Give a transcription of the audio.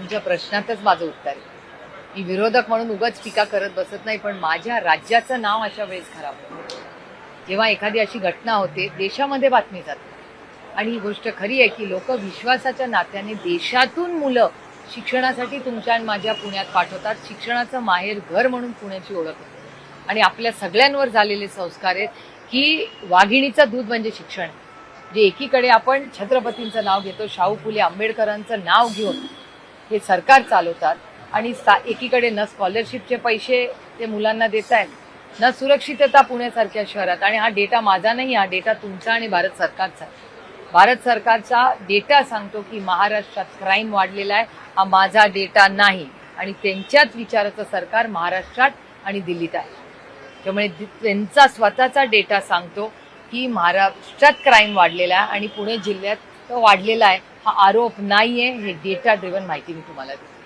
तुमच्या प्रश्नातच माझं उत्तर आहे. मी विरोधक म्हणून उगाच टीका करत बसत नाही, पण माझ्या राज्याचं नाव अशा वेळेस खराब होतं. जेव्हा एखादी अशी घटना होते, देशामध्ये बातमी जाते आणि ही गोष्ट खरी आहे की लोक विश्वासाच्या नात्याने देशातून मुलं शिक्षणासाठी तुमच्या आणि माझ्या पुण्यात पाठवतात. शिक्षणाचं माहेर घर म्हणून पुण्याची ओळख होते आणि आपल्या सगळ्यांवर झालेले संस्कार आहेत की वाघिणीचं दूध म्हणजे शिक्षण. जे एकीकडे आपण छत्रपतींचं नाव घेतो, शाहू फुले आंबेडकरांचं नाव घेऊन हे सरकार चालवतात आणि एकीकडे न स्कॉलरशिपचे पैसे ते मुलांना देत आहेत, न सुरक्षितता पुण्यासारख्या शहरात. आणि हा डेटा माझा नाही, हा डेटा तुमचा आणि भारत सरकारचा आहे. भारत सरकारचा डेटा सांगतो की महाराष्ट्रात क्राईम वाढलेला आहे. हा माझा डेटा नाही आणि त्यांच्याच विचाराचं सरकार महाराष्ट्रात आणि दिल्लीत आहे. त्यामुळे त्यांचा स्वतःचा डेटा सांगतो की महाराष्ट्रात क्राईम वाढलेला आहे आणि पुणे जिल्ह्यात तो वाढलेला आहे. हा आरोप नाहीये, हे डेटा ड्रिव्हन माहिती मी तुम्हाला देते.